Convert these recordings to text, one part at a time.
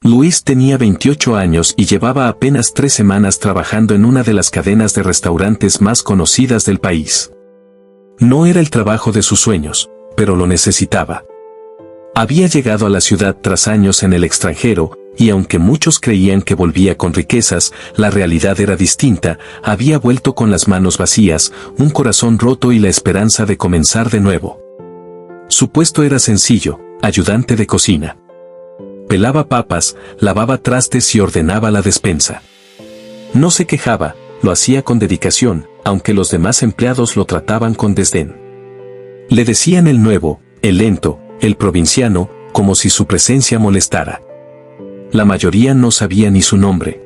Luis tenía 28 años y llevaba apenas 3 semanas trabajando en una de las cadenas de restaurantes más conocidas del país. No era el trabajo de sus sueños, pero lo necesitaba. Había llegado a la ciudad tras años en el extranjero, y aunque muchos creían que volvía con riquezas, la realidad era distinta. Había vuelto con las manos vacías, un corazón roto y la esperanza de comenzar de nuevo. Su puesto era sencillo, ayudante de cocina. Pelaba papas, lavaba trastes y ordenaba la despensa. No se quejaba, lo hacía con dedicación, aunque los demás empleados lo trataban con desdén. Le decían el nuevo, el lento, el provinciano, como si su presencia molestara. La mayoría no sabía ni su nombre.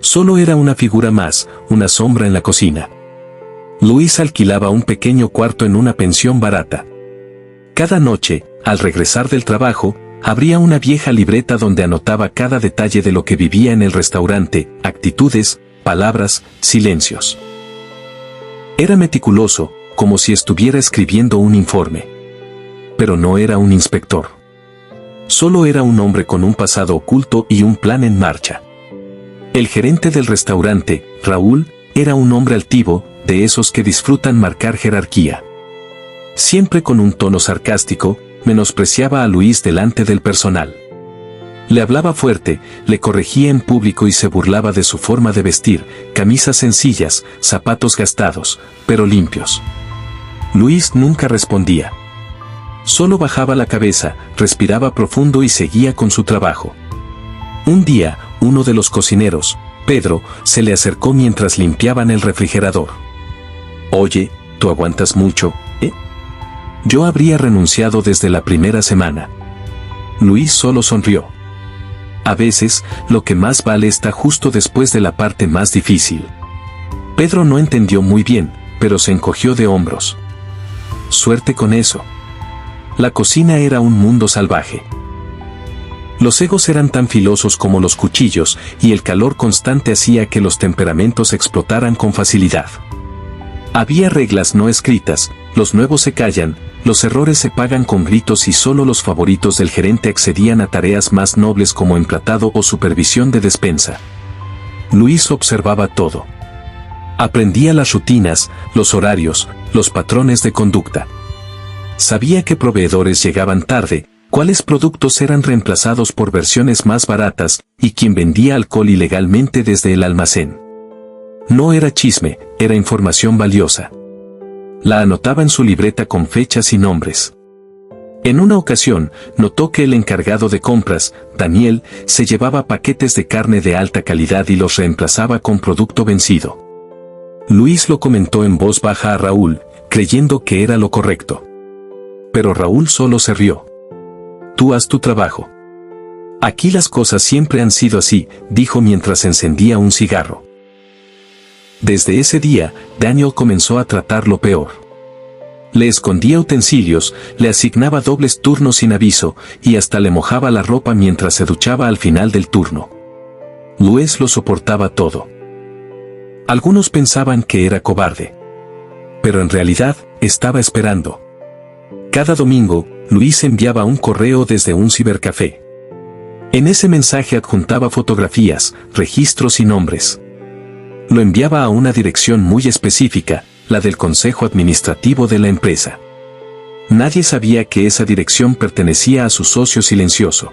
Solo era una figura más, una sombra en la cocina. Luis alquilaba un pequeño cuarto en una pensión barata. Cada noche, al regresar del trabajo, abría una vieja libreta donde anotaba cada detalle de lo que vivía en el restaurante, actitudes, palabras, silencios. Era meticuloso, como si estuviera escribiendo un informe. Pero no era un inspector. Solo era un hombre con un pasado oculto y un plan en marcha. El gerente del restaurante, Raúl, era un hombre altivo, de esos que disfrutan marcar jerarquía. Siempre con un tono sarcástico, menospreciaba a Luis delante del personal. Le hablaba fuerte, le corregía en público y se burlaba de su forma de vestir, camisas sencillas, zapatos gastados, pero limpios. Luis nunca respondía. Solo bajaba la cabeza, respiraba profundo y seguía con su trabajo. Un día, uno de los cocineros, Pedro, se le acercó mientras limpiaban el refrigerador. «Oye, ¿tú aguantas mucho, eh?» Yo habría renunciado desde la primera semana. Luis solo sonrió. A veces, lo que más vale está justo después de la parte más difícil. Pedro no entendió muy bien, pero se encogió de hombros. Suerte con eso. La cocina era un mundo salvaje. Los egos eran tan filosos como los cuchillos, y el calor constante hacía que los temperamentos explotaran con facilidad. Había reglas no escritas, los nuevos se callan, los errores se pagan con gritos y solo los favoritos del gerente accedían a tareas más nobles como emplatado o supervisión de despensa. Luis observaba todo. Aprendía las rutinas, los horarios, los patrones de conducta. Sabía qué proveedores llegaban tarde, cuáles productos eran reemplazados por versiones más baratas, y quién vendía alcohol ilegalmente desde el almacén. No era chisme, era información valiosa. La anotaba en su libreta con fechas y nombres. En una ocasión, notó que el encargado de compras, Daniel, se llevaba paquetes de carne de alta calidad y los reemplazaba con producto vencido. Luis lo comentó en voz baja a Raúl, creyendo que era lo correcto. Pero Raúl solo se rió. «Tú haz tu trabajo». «Aquí las cosas siempre han sido así», dijo mientras encendía un cigarro. Desde ese día, Daniel comenzó a tratarlo peor. Le escondía utensilios, le asignaba dobles turnos sin aviso, y hasta le mojaba la ropa mientras se duchaba al final del turno. Luis lo soportaba todo. Algunos pensaban que era cobarde. Pero en realidad, estaba esperando. Cada domingo, Luis enviaba un correo desde un cibercafé. En ese mensaje adjuntaba fotografías, registros y nombres. Lo enviaba a una dirección muy específica, la del consejo administrativo de la empresa. Nadie sabía que esa dirección pertenecía a su socio silencioso.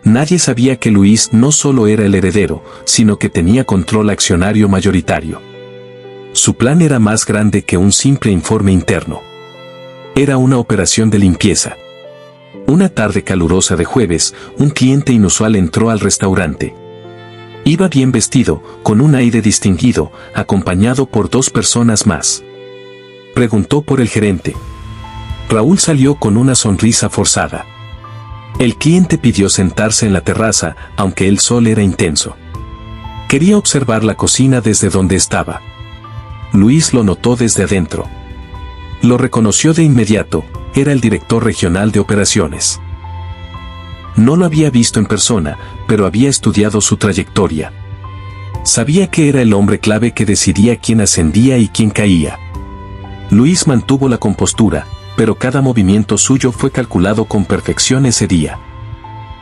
Nadie sabía que Luis no solo era el heredero, sino que tenía control accionario mayoritario. Su plan era más grande que un simple informe interno. Era una operación de limpieza. Una tarde calurosa de jueves, un cliente inusual entró al restaurante. Iba bien vestido, con un aire distinguido, acompañado por 2 personas más. Preguntó por el gerente. Raúl salió con una sonrisa forzada. El cliente pidió sentarse en la terraza, aunque el sol era intenso. Quería observar la cocina desde donde estaba. Luis lo notó desde adentro. Lo reconoció de inmediato, era el director regional de operaciones. No lo había visto en persona, pero había estudiado su trayectoria. Sabía que era el hombre clave que decidía quién ascendía y quién caía. Luis mantuvo la compostura, pero cada movimiento suyo fue calculado con perfección ese día.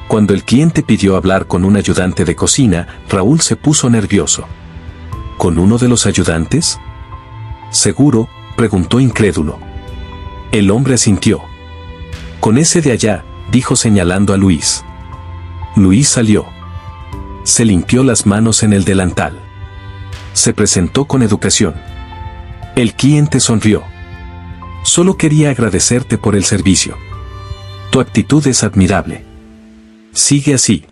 Cuando el cliente pidió hablar con un ayudante de cocina, Raúl se puso nervioso. ¿Con uno de los ayudantes? ¿Seguro?, preguntó incrédulo. El hombre asintió. Con ese de allá, dijo señalando a Luis. Luis salió. Se limpió las manos en el delantal. Se presentó con educación. El cliente sonrió. Solo quería agradecerte por el servicio. Tu actitud es admirable. Sigue así.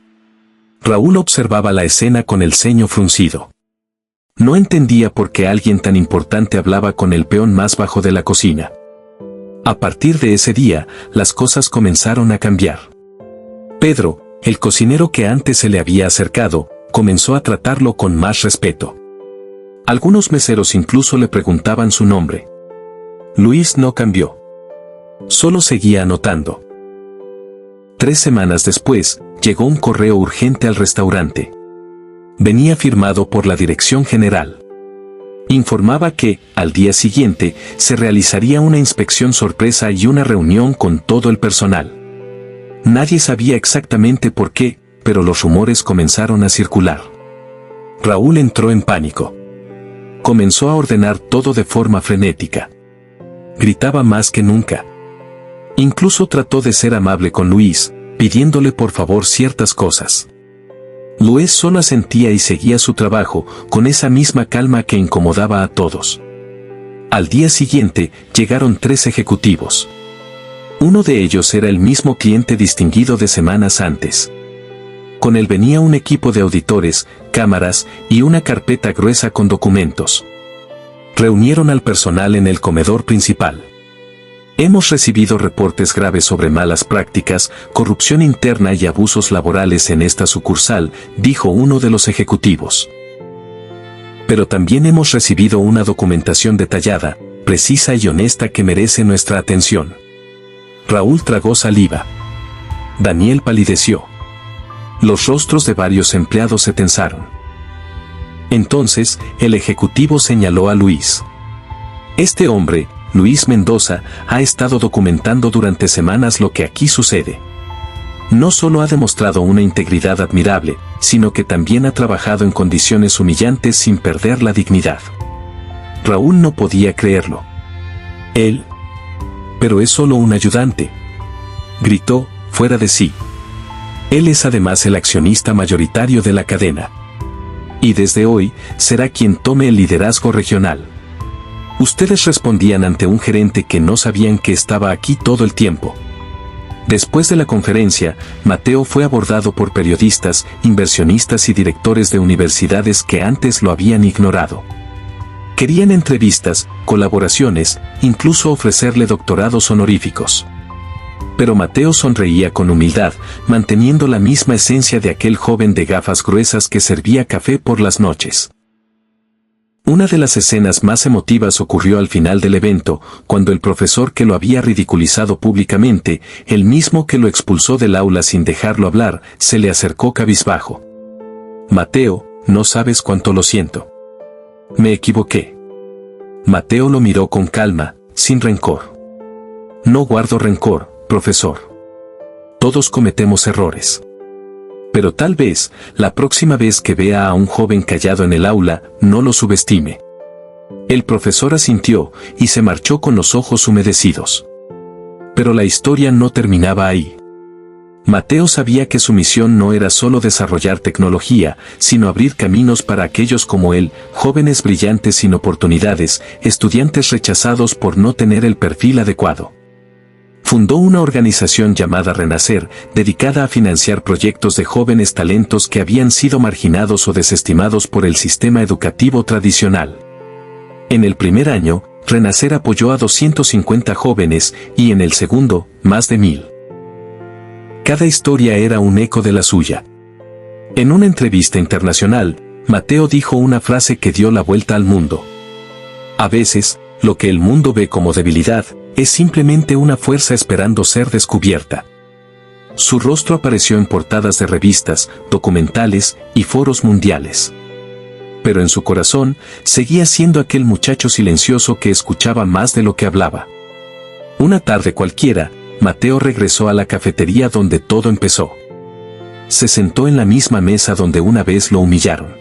Raúl observaba la escena con el ceño fruncido. No entendía por qué alguien tan importante hablaba con el peón más bajo de la cocina. A partir de ese día, las cosas comenzaron a cambiar. Pedro, el cocinero que antes se le había acercado, comenzó a tratarlo con más respeto. Algunos meseros incluso le preguntaban su nombre. Luis no cambió. Solo seguía anotando. 3 semanas después, llegó un correo urgente al restaurante. Venía firmado por la dirección general. Informaba que, al día siguiente, se realizaría una inspección sorpresa y una reunión con todo el personal. Nadie sabía exactamente por qué, pero los rumores comenzaron a circular. Raúl entró en pánico. Comenzó a ordenar todo de forma frenética. Gritaba más que nunca. Incluso trató de ser amable con Luis, pidiéndole por favor ciertas cosas. Luis solo asentía y seguía su trabajo, con esa misma calma que incomodaba a todos. Al día siguiente, llegaron 3 ejecutivos. Uno de ellos era el mismo cliente distinguido de semanas antes. Con él venía un equipo de auditores, cámaras y una carpeta gruesa con documentos. Reunieron al personal en el comedor principal. Hemos recibido reportes graves sobre malas prácticas, corrupción interna y abusos laborales en esta sucursal, dijo uno de los ejecutivos. Pero también hemos recibido una documentación detallada, precisa y honesta que merece nuestra atención. Raúl tragó saliva. Daniel palideció. Los rostros de varios empleados se tensaron. Entonces, el ejecutivo señaló a Luis. Este hombre, Luis Mendoza, ha estado documentando durante semanas lo que aquí sucede. No solo ha demostrado una integridad admirable, sino que también ha trabajado en condiciones humillantes sin perder la dignidad. Raúl no podía creerlo. Él. Pero es solo un ayudante. Gritó, fuera de sí. Él es además el accionista mayoritario de la cadena. Y desde hoy, será quien tome el liderazgo regional. Ustedes respondían ante un gerente que no sabían que estaba aquí todo el tiempo. Después de la conferencia, Mateo fue abordado por periodistas, inversionistas y directores de universidades que antes lo habían ignorado. Querían entrevistas, colaboraciones, incluso ofrecerle doctorados honoríficos. Pero Mateo sonreía con humildad, manteniendo la misma esencia de aquel joven de gafas gruesas que servía café por las noches. Una de las escenas más emotivas ocurrió al final del evento, cuando el profesor que lo había ridiculizado públicamente, el mismo que lo expulsó del aula sin dejarlo hablar, se le acercó cabizbajo. Mateo, no sabes cuánto lo siento. Me equivoqué. Mateo lo miró con calma, sin rencor. No guardo rencor, profesor. Todos cometemos errores. Pero tal vez, la próxima vez que vea a un joven callado en el aula, no lo subestime. El profesor asintió, y se marchó con los ojos humedecidos. Pero la historia no terminaba ahí. Mateo sabía que su misión no era solo desarrollar tecnología, sino abrir caminos para aquellos como él, jóvenes brillantes sin oportunidades, estudiantes rechazados por no tener el perfil adecuado. Fundó una organización llamada Renacer, dedicada a financiar proyectos de jóvenes talentos que habían sido marginados o desestimados por el sistema educativo tradicional. En el primer año, Renacer apoyó a 250 jóvenes, y en el segundo, más de 1000. Cada historia era un eco de la suya. En una entrevista internacional, Mateo dijo una frase que dio la vuelta al mundo. A veces, lo que el mundo ve como debilidad, es simplemente una fuerza esperando ser descubierta. Su rostro apareció en portadas de revistas, documentales y foros mundiales. Pero en su corazón, seguía siendo aquel muchacho silencioso que escuchaba más de lo que hablaba. Una tarde cualquiera, Mateo regresó a la cafetería donde todo empezó. se sentó en la misma mesa donde una vez lo humillaron.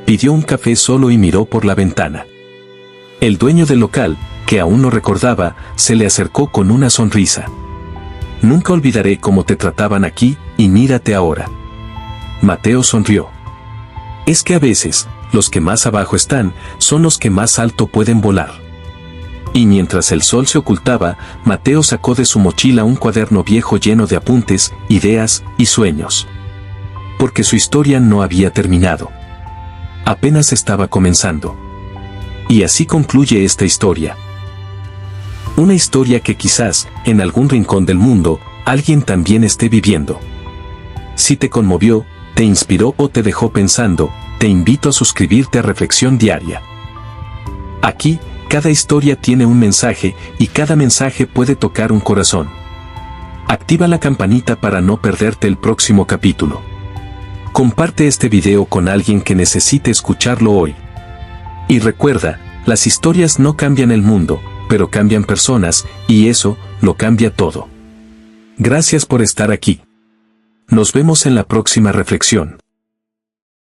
Pidió un café solo y miró por la ventana. El dueño del local, que aún no recordaba, se le acercó con una sonrisa. Nunca olvidaré cómo te trataban aquí, y mírate ahora. Mateo sonrió. Es que a veces, los que más abajo están, son los que más alto pueden volar. Y mientras el sol se ocultaba, Mateo sacó de su mochila un cuaderno viejo lleno de apuntes, ideas y sueños. Porque su historia no había terminado. Apenas estaba comenzando. Y así concluye esta historia. Una historia que quizás, en algún rincón del mundo, alguien también esté viviendo. Si te conmovió, te inspiró o te dejó pensando, te invito a suscribirte a Reflexión Diaria. Aquí, cada historia tiene un mensaje y cada mensaje puede tocar un corazón. Activa la campanita para no perderte el próximo capítulo. Comparte este video con alguien que necesite escucharlo hoy. Y recuerda, las historias no cambian el mundo, pero cambian personas, y eso lo cambia todo. Gracias por estar aquí. Nos vemos en la próxima reflexión.